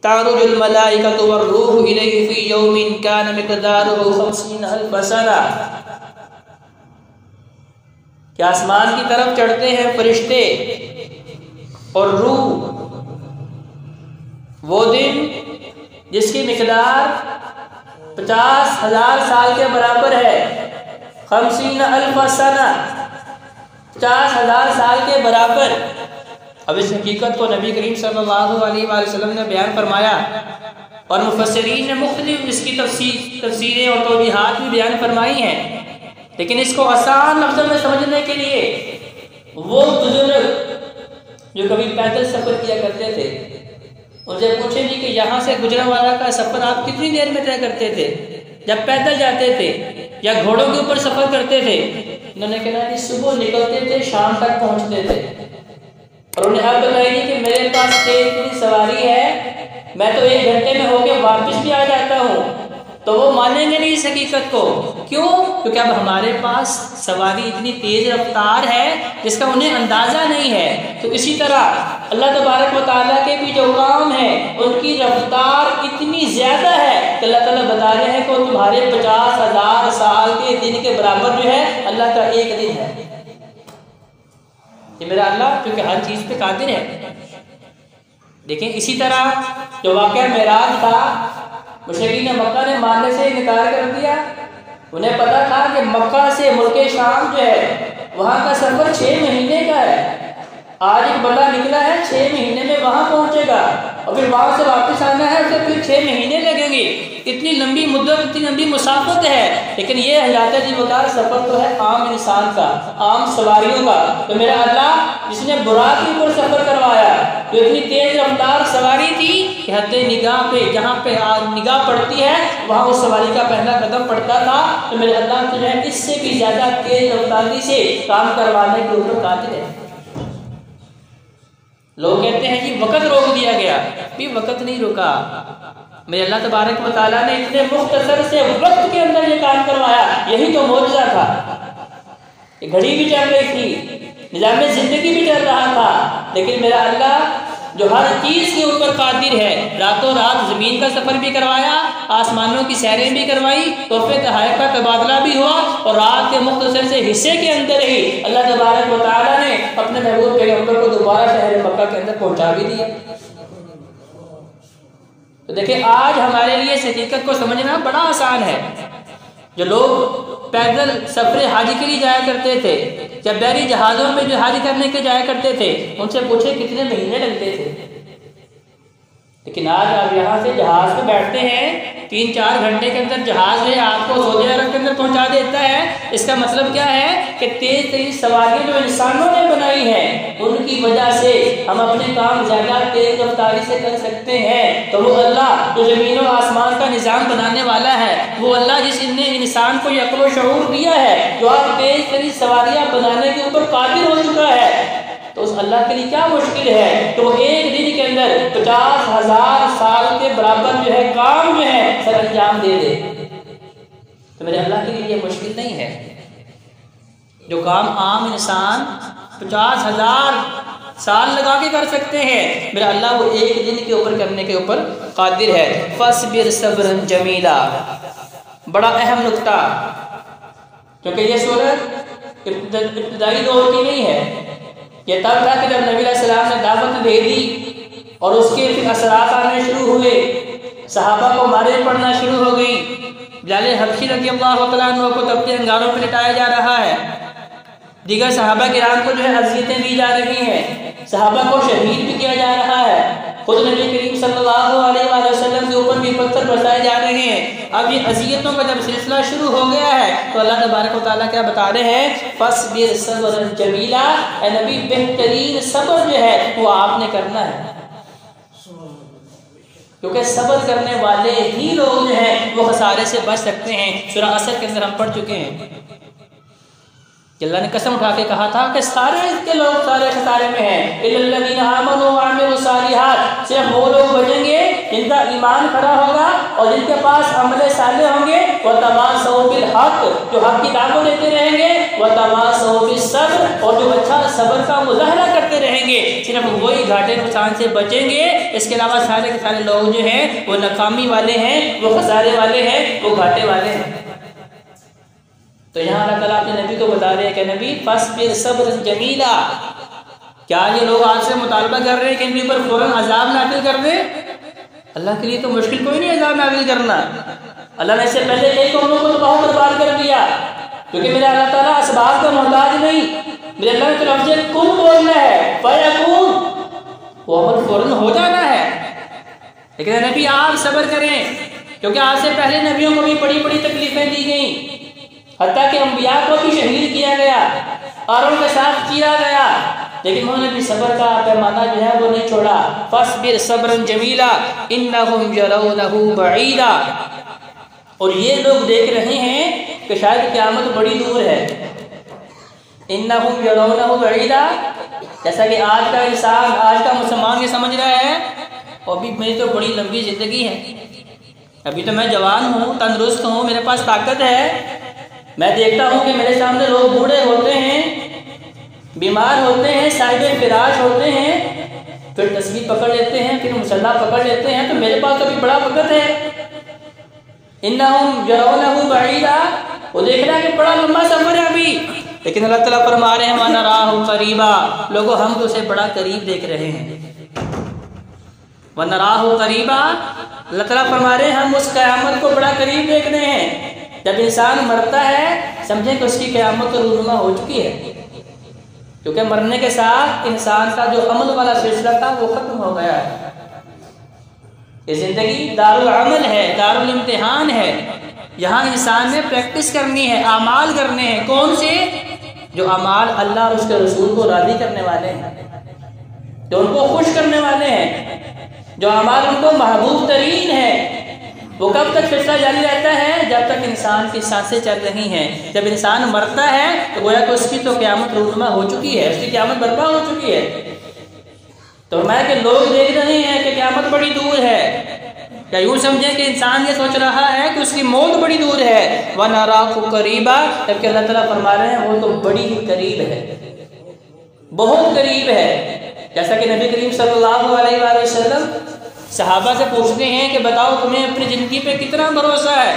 تعرج الملائکۃ والروح الیہ فی یوم کان مقدارہ 50,000 سنہ، کہ آسمان کی طرف چڑھتے ہیں فرشتے اور روح وہ دن جس کی مقدار 50,000 سال کے برابر ہے، 50,000 سنہ، 50,000 سال کے برابر۔ اب اس حقیقت کو نبی کریم صلی اللہ علیہ وآلہ وسلم نے بیان فرمایا، اور مفسرین نے مختلف اس کی تفسیریں اور توضیحات بھی بیان فرمائی ہیں، لیکن اس کو آسان لفظوں میں سمجھنے کے لیے وہ بزرگ جو کبھی پیدل سفر کیا کرتے تھے ان سے پوچھیں گے کہ یہاں سے گجرانوالہ کا سفر آپ کتنی دیر میں طے کرتے تھے جب پیدل جاتے تھے یا گھوڑوں کے اوپر سفر کرتے تھے؟ انہوں نے کہا کہ صبح نکلتے تھے شام تک پہنچتے تھے، اور انہیں آپ بتائیے کہ میرے پاس اتنی سواری ہے میں تو 1 گھنٹے میں ہو کے واپس بھی آ جاتا ہوں، تو وہ مانیں گے نہیں اس حقیقت کو۔ کیوں؟ کیونکہ اب ہمارے پاس سواری اتنی تیز رفتار ہے جس کا انہیں اندازہ نہیں ہے۔ تو اسی طرح اللہ تبارک و تعالیٰ کے بھی جو کام ہیں ان کی رفتار اتنی زیادہ ہے کہ اللہ تعالیٰ بتا رہے ہیں کہ وہ تمہارے 50,000 سال کے دن کے برابر جو ہے اللہ کا 1 دن ہے۔ یہ میرا اللہ کیونکہ ہر چیز پہ قادر ہے۔ دیکھیں اسی طرح جو واقعہ معراج تھا، مشرکین مکہ نے ماننے سے انکار کر دیا۔ انہیں پتا تھا کہ مکہ سے ملک شام جو ہے وہاں کا سفر 6 مہینے کا ہے، آج ایک بندہ نکلا ہے 6 مہینے میں وہاں پہنچے گا، اور پھر وہاں سے واپس آنا ہے اسے پھر 6 مہینے لگیں گے۔ اتنی لمبی مدت، اتنی لمبی مسافت ہے، لیکن یہ حیات جیوکار سفر تو ہے عام انسان کا، عام سواریوں کا۔ تو میرا اللہ جس نے براق کے اوپر سفر کروایا، جو اتنی تیز رفتار سواری تھی کہ حد نگاہ پہ جہاں پہ نگاہ پڑتی ہے وہاں اس سواری کا پہلا قدم پڑتا تھا، تو میرے اللہ جو ہے اس سے بھی زیادہ تیز رفتاری سے کام کروانے کے اوپر قادر ہے۔ لوگ کہتے ہیں کہ وقت روک دیا گیا، بھی وقت نہیں رکا، میرے اللہ تبارک و تعالیٰ نے اتنے مختصر سے وقت کے اندر یہ کام کروایا، یہی تو معجزہ تھا۔ یہ گھڑی بھی چل رہی تھی، نظام زندگی بھی چل رہا تھا، لیکن میرا اللہ جو ہر چیز کے اوپر قادر ہے، راتوں رات زمین کا سفر بھی کروایا، آسمانوں کی سیریں بھی کروائی، تحفے تحائف کا تبادلہ بھی ہوا، اور رات کے مختصر سے حصے کے اندر ہی اللہ تبارک و تعالیٰ نے اپنے محبوب پیغمبر کو دوبارہ شہر مکہ کے اندر پہنچا بھی دیا۔ تو دیکھیں آج ہمارے لیے اس حقیقت کو سمجھنا بڑا آسان ہے۔ جو لوگ پیدل سفر حج کے لیے جایا کرتے تھے، یا بحری جہازوں میں جو حج کرنے کے جایا کرتے تھے، ان سے پوچھے کتنے مہینے لگتے تھے، لیکن آج آپ یہاں سے جہاز پہ بیٹھتے ہیں 3-4 گھنٹے کے اندر جہاز ہے آپ کو سعودی عرب کے اندر پہنچا دیتا ہے۔ اس کا مطلب کیا ہے کہ تیز تیز سواریاں جو انسانوں نے بنائی ہیں ان کی وجہ سے ہم اپنے کام زیادہ تیز رفتاری سے کر سکتے ہیں۔ تو وہ اللہ جو زمین و آسمان کا نظام بنانے والا ہے، وہ اللہ جس نے انسان کو عقل و شعور دیا ہے، جو آپ تیز تیز سواریاں بنانے کے اوپر قادر ہو چکا ہے، تو اس اللہ کے لیے کیا مشکل ہے کہ وہ 1 دن کے اندر 50,000 سال کے برابر جو ہے کام جو ہے سر انجام دے دے۔ تو میرے اللہ کے لیے یہ مشکل نہیں ہے۔ جو کام عام انسان 50,000 سال لگا کے کر سکتے ہیں، میرا اللہ وہ 1 دن کے اوپر کرنے کے اوپر قادر ہے۔ فَاصْبِرْ صَبْرًا جَمِيلًا، بڑا اہم نقطہ، کیونکہ یہ سورت ابتدائی دور کی نہیں ہے۔ یہ تب تھا کہ جب نبی علیہ السلام نے دعوت دے دی اور اس کے پھر اثرات آنے شروع ہوئے، صحابہ کو مارے پڑنا شروع ہو گئی، بلال حبشی رضی اللہ تعالیٰ عنہ کو تپتے انگاروں پہ لٹایا جا رہا ہے، دیگر صحابہ کرام کو جو ہے اذیتیں دی جا رہی ہیں، صحابہ کو شہید بھی کیا جا رہا ہے، خود نبی کریم صلی اللہ علیہ وآلہ وسلم کے اوپر بھی پتھر برسائے جا رہے ہیں۔ اب یہ اذیتوں کا جب سلسلہ شروع ہو گیا ہے تو اللہ تبارک و تعالیٰ کیا بتا رہے ہیں؟ فَاصْبِرْ صَبْرًا جَمِيلًا، اے نبی بہترین صبر جو ہے وہ آپ نے کرنا ہے، کیونکہ صبر کرنے والے ہی لوگ جو ہیں وہ خسارے سے بچ سکتے ہیں۔ سورہ عصر کے اندر ہم پڑھ چکے ہیں کہ اللہ نے قسم اٹھا کے کہا تھا کہ سارے کے لوگ سارے خسارے میں ہیں، اِلَّا الَّذِينَ آمَنُوا وَعَمِلُوا الصَّالِحَاتِ، صرف وہ لوگ بچیں گے ان کا ایمان کھڑا ہوگا اور جن کے پاس عمل صالح ہوں گے وتواصوا بالحق، جو حق کی دعوت دیتے رہیں گے، وتواصوا بالصبر، اور جو اچھا صبر کا مظاہرہ کرتے رہیں گے، صرف وہی گھاٹے نقصان سے بچیں گے۔ اس کے علاوہ سارے کے سارے لوگ جو ہیں وہ ناکامی والے ہیں، وہ خسارے والے ہیں، وہ گھاٹے والے ہیں۔ تو یہاں اللہ تعالیٰ اپنے نبی کو بتا رہے ہیں کہ نبی فاصبر صبرا جمیلا، کیا یہ لوگ آج سے مطالبہ کر رہے ہیں کہ ان کے اوپر فوراً عذاب نازل کر دیں؟ اللہ کے لیے تو مشکل کوئی نہیں عذاب نازل کرنا۔ اللہ نے اس سے پہلے کئی قوموں کو تو بہت برباد کر دیا، کیونکہ میرا اللہ تعالیٰ اسباب کا محتاج نہیں، میرے اللہ نے تو لفظ کن بولنا ہے، فیکون، وہ عمل فوراً ہو جانا ہے۔ لیکن نبی آپ صبر کریں، کیونکہ آج سے پہلے نبیوں کو بھی بڑی بڑی تکلیفیں دی گئیں، حتیٰ کہ انبیاء کو بھی شہید کیا گیا اور ان کے ساتھ کیا گیا، لیکن انہوں نے بھی صبر کا پیمانہ جو ہے وہ نہیں چھوڑا۔ فاصبر صبرا جمیلا انہم یرونہ بعیدا، اور یہ لوگ دیکھ رہے ہیں کہ شاید قیامت بڑی دور ہے۔ انہم یرونہ بعیدا، جیسا کہ آج کا انسان، آج کا مسلمان یہ سمجھ رہا ہے ابھی میری تو بڑی لمبی زندگی ہے، ابھی تو میں جوان ہوں، تندرست ہوں، میرے پاس طاقت ہے، میں دیکھتا ہوں کہ میرے سامنے لوگ بوڑھے ہوتے ہیں، بیمار ہوتے ہیں، صاحب فراش ہوتے ہیں، پھر تسبیح پکڑ لیتے ہیں، پھر مصلی پکڑ لیتے ہیں، تو میرے پاس تو ابھی بڑا وقت ہے۔ انہم یرونہ بعیدا، وہ دیکھ رہا ہے کہ بڑا لمبا سفر ہے ابھی، لیکن اللہ تعالیٰ فرما رہے ہیں وَنَرَاهُ قَرِيبًا، لوگوں ہم تو اسے بڑا قریب دیکھ رہے ہیں۔ وَنَرَاهُ قَرِيبًا، اللہ تعالیٰ فرما رہے ہیں ہم اس قیامت کو بڑا قریب دیکھ رہے ہیں۔ جب انسان مرتا ہے سمجھیں کہ اس کی قیامت تو رونما ہو چکی ہے، کیونکہ مرنے کے ساتھ انسان کا جو عمل والا سلسلہ تھا وہ ختم ہو گیا ہے۔ یہ زندگی دار العمل ہے، دار الامتحان ہے، یہاں انسان نے پریکٹس کرنی ہے، اعمال کرنے ہیں۔ کون سے؟ جو اعمال اللہ اور اس کے رسول کو راضی کرنے والے ہیں، جو ان کو خوش کرنے والے ہیں، جو اعمال ان کو محبوب ترین ہے۔ وہ کب تک سلسلہ جاری رہتا ہے؟ جب تک انسان کی سانسیں چل رہی ہیں۔ جب انسان مرتا ہے تو گویا کہ اس کی تو قیامت رونما ہو چکی ہے، اس کی قیامت برپا ہو چکی ہے۔ تو میں کہ لوگ دیکھ رہے ہیں کہ قیامت بڑی دور ہے، یا یوں سمجھیں کہ انسان یہ سوچ رہا ہے کہ اس کی موت بڑی دور ہے۔ وَنَرَاهُ قَرِيبًا، جبکہ اللہ تعالیٰ فرما رہے ہیں وہ تو بڑی ہی قریب ہے، بہت قریب ہے۔ جیسا کہ نبی کریم صلی اللہ علیہ وآلہ وسلم صحابہ سے پوچھتے ہیں کہ بتاؤ تمہیں اپنی زندگی پہ کتنا بھروسہ ہے؟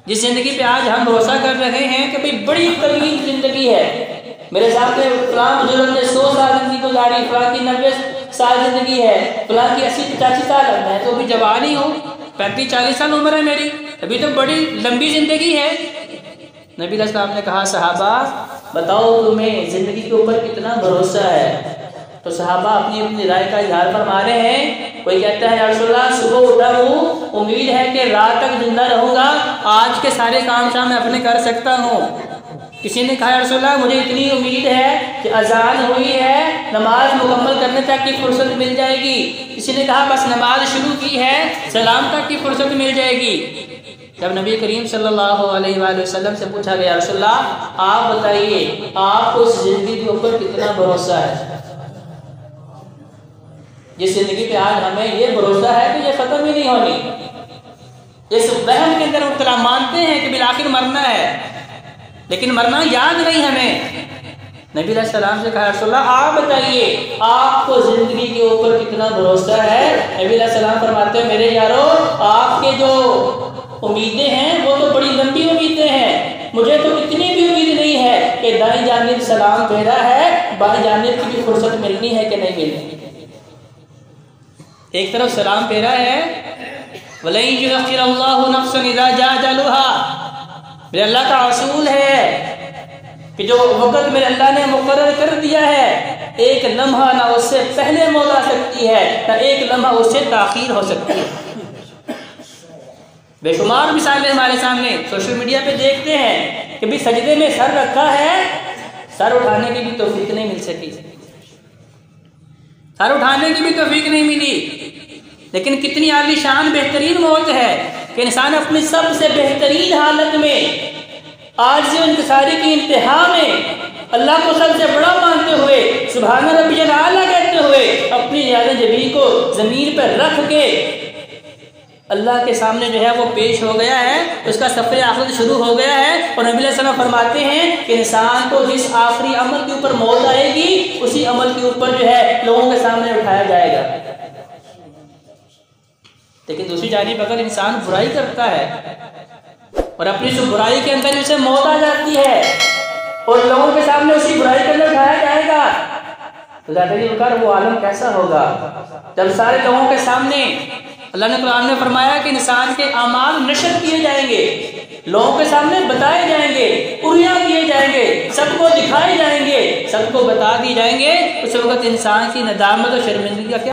جس زندگی پہ آج ہم بھروسہ کر رہے ہیں کہ بھئی بڑی طویل زندگی ہے، میرے سامنے فلاں بزرگ نے 100 سال زندگی گزاری، فلاں کی 90 سال زندگی ہے، فلاں کی 80-85 سال، میں تو ابھی جوان ہی ہوں، 35-40 سال عمر ہے میری، ابھی تو بڑی لمبی زندگی ہے۔ نبی علیہ السلام نے کہا صحابہ بتاؤ تمہیں زندگی کے اوپر کتنا بھروسہ ہے؟ تو صحابہ اپنی اپنی رائے کا اظہار فرما رہے ہیں۔ کوئی کہتا ہے یا رسول اللہ صبح اٹھا ہوں، امید ہے کہ رات تک زندہ رہوں گا، آج کے سارے کام شام میں اپنے کر سکتا ہوں۔ کسی نے کہا یا رسول اللہ مجھے اتنی امید ہے کہ اذان ہوئی ہے، نماز مکمل کرنے تک کی فرصت مل جائے گی۔ کسی نے کہا بس نماز شروع کی ہے، سلام تک کی فرصت مل جائے گی۔ جب نبی کریم صلی اللہ علیہ وآلہ وسلم سے پوچھا گیا رسول اللہ آپ بتائیے آپ کو اس زندگی کے اوپر کتنا بھروسہ ہے؟ جس زندگی پہ آج ہمیں یہ بھروسہ ہے کہ یہ ختم ہی نہیں ہونی، اس وہم کے اندر مبتلا مانتے ہیں کہ بالآخر مرنا ہے، لیکن مرنا یاد نہیں ہمیں۔ نبی علیہ السلام سے کہا رسول اللہ آپ بتائیے آپ کو زندگی کے اوپر کتنا بھروسہ ہے؟ نبی علیہ السلام فرماتے ہیں میرے یارو آپ کے جو امیدیں ہیں وہ تو بڑی لمبی امیدیں ہیں، مجھے تو اتنی بھی امید نہیں ہے کہ دائیں جانب سلام پھیرا ہے بائیں جانب کی بھی فرصت ملنی ہے کہ نہیں ملنی۔ ایک طرف سلام پھیرا ہے وَلَن يُؤَخِّرَ اللَّهُ نَفْسًا إِذَا جَاءَ أَجَلُهَا، میرے اللہ کا اصول ہے کہ جو وقت میرے اللہ نے مقرر کر دیا ہے ایک لمحہ نہ اس سے پہلے موت آ سکتی ہے نہ ایک لمحہ اس سے تاخیر ہو سکتی ہے۔ بے شمار مثالیں ہمارے سامنے سوشل میڈیا پہ دیکھتے ہیں کہ بھی سجدے میں سر رکھا ہے، سر اٹھانے کی بھی توفیق نہیں مل سکی، سر اٹھانے کی بھی توفیق نہیں ملی، لیکن کتنی عالی شان بہترین موت ہے کہ انسان اپنی سب سے بہترین حالت میں عاجزی و انکساری کی انتہا میں اللہ کو سب سے بڑا مانتے ہوئے سبحان ربی الاعلیٰ کہتے ہوئے اپنی یاد جبی کو زمین پر رکھ کے اللہ کے سامنے جو ہے وہ پیش ہو گیا ہے، اس کا سفر آخرت شروع ہو گیا ہے، اور نبی علیہ السلام فرماتے ہیں کہ انسان کو جس آخری عمل کے اوپر موت آئے گی اسی عمل کے اوپر جو ہے لوگوں کے سامنے اٹھایا جائے گا۔ لیکن دوسری جانب اگر انسان برائی کرتا ہے اور اپنی اس برائی کے اندر اسے موت آ جاتی ہے اور لوگوں کے سامنے اسی برائی کے اندر اٹھایا جائے گا تو وہ عالم کیسا ہوگا جب سارے لوگوں کے سامنے اللہ نے قرآن میں فرمایا کہ انسان کے اعمال نشر کیے جائیں گے، لوگوں کے سامنے بتائے جائیں گے، اریاں کیے جائیں گے، سب کو دکھائے جائیں گے، سب کو بتا دی جائیں گے۔ اس وقت انسان کی ندامت اور شرمندگی کا کیا